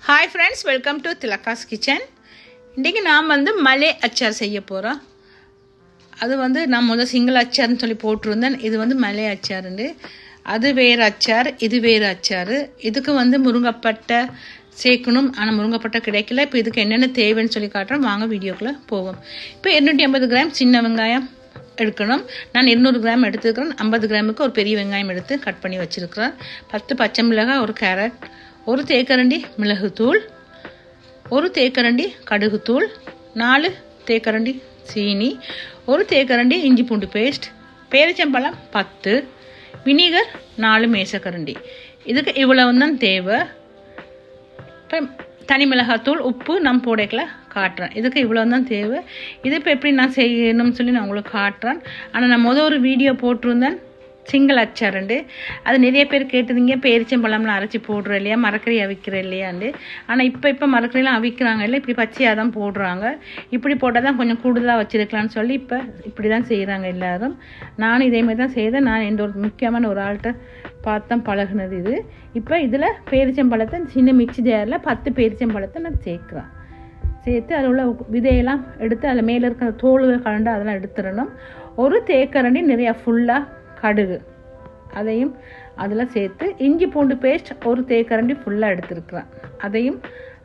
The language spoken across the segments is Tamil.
Hi friends, welcome to Thilaka's kitchen. இன்றைக்கி நாம் மலை அச்சார் செய்ய போகிறோம். அது நான் சிங்கிள் அச்சார்னு சொல்லி போட்டிருந்தேன். இது மலை அச்சாருண்டு. அது வேறு அச்சார், இது வேறு அச்சார். இதுக்கு முருங்கைப்பட்டை சேர்க்கணும், ஆனால் முருங்கைப்பட்டை கிடைக்கல. இப்போ இதுக்கு என்னென்ன தேவைன்னு சொல்லி காட்டுறோம். வாங்க வீடியோக்குள்ளே போவோம். இப்போ 250 கிராம் சின்ன வெங்காயம் எடுக்கணும். நான் 200 கிராம் எடுத்துக்கிறேன். 50 கிராமுக்கு ஒரு பெரிய வெங்காயம் எடுத்து கட் பண்ணி வச்சுருக்கிறேன். 10 பச்சை மிளகாய், ஒரு கேரட், ஒரு தேக்கரண்டி மிளகுத்தூள், ஒரு தேக்கரண்டி கடுகுத்தூள், 4 தேக்கரண்டி சீனி, ஒரு தேக்கரண்டி இஞ்சி பூண்டு பேஸ்ட், பேரிச்சம்பழம் 10, வினிகர் 4 மேசக்கரண்டி. இதுக்கு இவ்வளவு தான் தேவை. இப்போ தனி மிளகாத்தூள், உப்பு நம்ம போடைக்கல காட்டுறேன். இதுக்கு இவ்வளோ தான் தேவை. இது இப்போ எப்படி நான் செய்யணும்னு சொல்லி நான் உங்களுக்கு காட்டுறேன். ஆனால் நான் ஒரு வீடியோ போட்டிருந்தேன் சிங்கிள் அச்சாருண்டு. அது நிறைய பேர் கேட்டுதிங்க, பேரிச்சம்பழம்லாம் அரைச்சி போடுறோம் இல்லையா, மரக்கறி அவிக்கிறேன் இல்லையாண்டு. ஆனால் இப்போ மரக்கறிலாம் அவிக்கிறாங்க இல்லை, இப்படி பச்சையாக தான் போடுறாங்க. இப்படி போட்டால் தான் கொஞ்சம் கூடுதலாக வச்சுருக்கலான்னு சொல்லி இப்போ இப்படி தான் செய்கிறாங்க எல்லோரும். நானும் இதேமாதிரி தான் செய்தேன். நான் எந்த ஒரு முக்கியமான ஒரு ஆள்கிட்ட பார்த்து தான் பழகுனது இது. இப்போ இதில் பேரிச்சம்பழத்தை சின்ன மிக்சி ஜாரில் 10 பேரிச்சம்பழத்தை நான் சேர்க்குறேன். சேர்த்து அதில் உள்ள விதையெல்லாம் எடுத்து அதில் மேலே இருக்கிற தோல்கள் கலண்டு அதெல்லாம் எடுத்துடணும். ஒரு தேக்கரண்டி நிறையா ஃபுல்லாக கடுகு, அதையும் அதில் சேர்த்து இஞ்சி பூண்டு பேஸ்ட் ஒரு தேக்கரண்டி ஃபுல்லாக எடுத்துருக்குறேன். அதையும்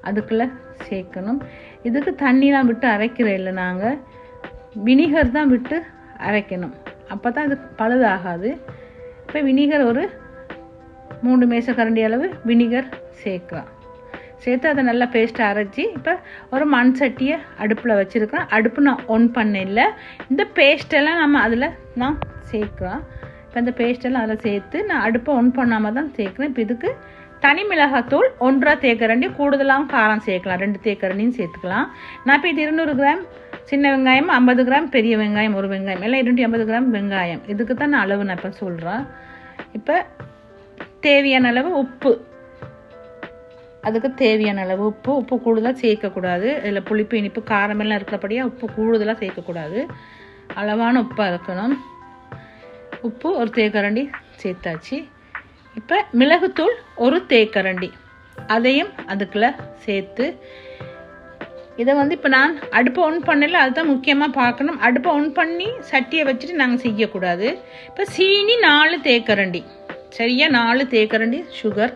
அதுக்குள்ளே சேர்க்கணும். இதுக்கு தண்ணிலாம் விட்டு அரைக்கிறேன் இல்லை, நாங்கள் வினிகர் தான் விட்டு அரைக்கணும். அப்போ தான் இது பழுதாகாது. இப்போ வினிகர் ஒரு 3 மேசக்கரண்டி அளவு வினிகர் சேர்க்குறேன். சேர்த்து அதை நல்லா பேஸ்ட்டை அரைச்சி இப்போ ஒரு மண் சட்டியை அடுப்பில் வச்சுருக்கேன். அடுப்பு நான் ஒன் பண்ணல. இந்த பேஸ்ட்டெல்லாம் நம்ம அதில் நான் சேர்க்குறேன். இப்போ இந்த பேஸ்ட்டெல்லாம் அதில் சேர்த்து நான் அடுப்பை ஒன் பண்ணாமல் தான் சேர்க்குறேன். இப்போ இதுக்கு தனி மிளகாத்தூள் 1.5 தேக்கரண்டி, கூடுதலாகவும் காரம் சேர்க்கலாம், 2 தேக்கரண்டியும் சேர்த்துக்கலாம். நான் இப்போ இது 200 கிராம் சின்ன வெங்காயம், 50 கிராம் பெரிய வெங்காயம், ஒரு வெங்காயம், எல்லாம் 250 கிராம் வெங்காயம். இதுக்கு தான் நான் அளவு நான் இப்போ சொல்கிறேன். இப்போ தேவையான அளவு உப்பு, அதுக்கு தேவையான அளவு உப்பு கூடுதலாக சேர்க்கக்கூடாது. இதில் புளிப்பு இனிப்பு காரமெல்லாம் இருக்கிறபடியாக உப்பு கூடுதலாக சேர்க்கக்கூடாது. அளவான உப்பாக இருக்கணும். உப்பு ஒரு தேக்கரண்டி சேர்த்தாச்சு. இப்போ மிளகுத்தூள் ஒரு தேக்கரண்டி, அதையும் அதுக்குள்ளே சேர்த்து இதை இப்போ நான் அடுப்பை ஒன் பண்ணல, அதுதான் முக்கியமாக பார்க்கணும். அடுப்பை ஒன் பண்ணி சட்டியை வச்சுட்டு நாங்கள் செய்யக்கூடாது. இப்போ சீனி 4 தேக்கரண்டி, சரியா 4 தேக்கரண்டி சுகர்,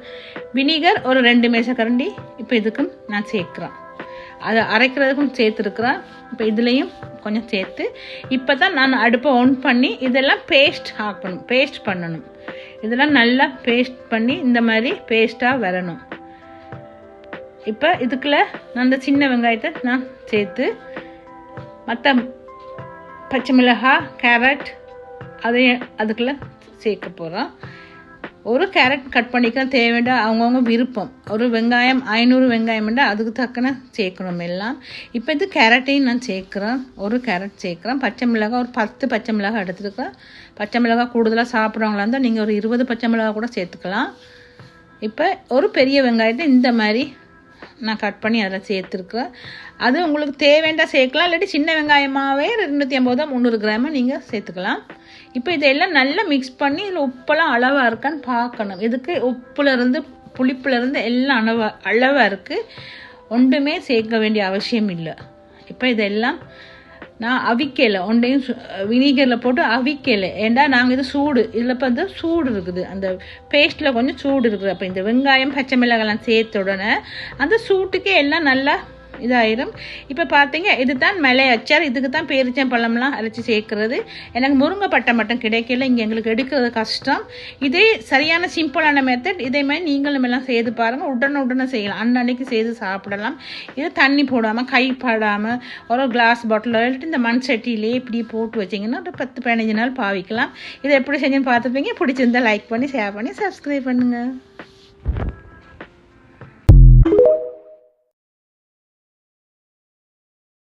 வினிகர் ஒரு 2 மேசக்கரண்டி இப்போ இதுக்கும் நான் சேர்க்குறேன். அதை அரைக்கிறதுக்கும் சேர்த்துருக்குறேன். இப்போ இதுலேயும் கொஞ்சம் சேர்த்து இப்போ தான் நான் அடுப்பை ஒன் பண்ணி இதெல்லாம் பேஸ்ட் பண்ணணும். இதெல்லாம் நல்லா பேஸ்ட் பண்ணி இந்த மாதிரி பேஸ்ட்டாக வரணும். இப்போ இதுக்குள்ளே நான் அந்த சின்ன வெங்காயத்தை நான் சேர்த்து மற்ற பச்சை மிளகாய், கேரட் அதையும் அதுக்குள்ளே சேர்க்க போகிறோம். ஒரு கேரட் கட் பண்ணிக்கலாம், தேவைண்டா அவங்கவுங்க விருப்பம். ஒரு வெங்காயம் 500 வெங்காயம் வேண்டாம், அதுக்கு தக்கன சேர்க்கணும் எல்லாம். இப்போ இது கேரட்டையும் நான் சேர்க்குறேன். ஒரு கேரட் சேர்க்குறேன். பச்சை மிளகாய் ஒரு 10 பச்சை மிளகாய் எடுத்துருக்கேன். பச்சை மிளகாய் கூடுதலாக சாப்பிட்றவங்களா இருந்தால் நீங்கள் ஒரு 20 பச்சை மிளகாய் கூட சேர்த்துக்கலாம். இப்போ ஒரு பெரிய வெங்காயத்தை இந்த மாதிரி நான் கட் பண்ணி அதில் சேர்த்துருக்குறேன். அது உங்களுக்கு தேவைண்டா சேர்க்கலாம், இல்லாட்டி சின்ன வெங்காயமாகவே 250 300 கிராம் நீங்கள் சேர்த்துக்கலாம். இப்போ இதெல்லாம் நல்லா மிக்ஸ் பண்ணி இதில் உப்பெல்லாம் அளவாக இருக்கான்னு பார்க்கணும். இதுக்கு உப்புலேருந்து புளிப்புலேருந்து எல்லாம் அளவாக இருக்குது. ஒன்றுமே சேர்க்க வேண்டிய அவசியம் இல்லை. இப்போ இதெல்லாம் நான் அவிக்கலை, ஒன்றையும் வினிகரில் போட்டு அவிக்கலை. ஏண்டா நாங்கள் இது சூடு, இதில் இப்போ சூடு இருக்குது, அந்த பேஸ்ட்டில் கொஞ்சம் சூடு இருக்குது. அப்போ இந்த வெங்காயம் பச்சை மிளகாய்லாம் சேர்த்த உடனே அந்த சூட்டுக்கே எல்லாம் நல்லா இதாயிரும். இப்போ பார்த்தீங்க, இது தான் மலை அச்சார். இதுக்கு தான் பேரிச்சம்பழம்லாம் அரைச்சி சேர்க்குறது. எனக்கு முருங்கைப்பட்டை மட்டும் கிடைக்கல, இங்கே எங்களுக்கு எடுக்கிறது கஷ்டம். இதே சரியான சிம்பிளான மெத்தட். இதே மாதிரி நீங்களும் எல்லாம் செய்து பாருங்கள். உடனே செய்யலாம், அன்னன்னைக்கு செய்து சாப்பிடலாம். இது தண்ணி போடாமல் கைப்படாமல் ஒரு கிளாஸ் பாட்டில் எடுத்து இந்த மண் சட்டியிலே இப்படி போட்டு வச்சிங்கன்னா ஒரு 10-15 நாள் பாவிக்கலாம். இதை எப்படி செஞ்சுன்னு பார்த்துப்பீங்க. பிடிச்சிருந்தா லைக் பண்ணி, ஷேர் பண்ணி, சப்ஸ்கிரைப் பண்ணுங்கள்.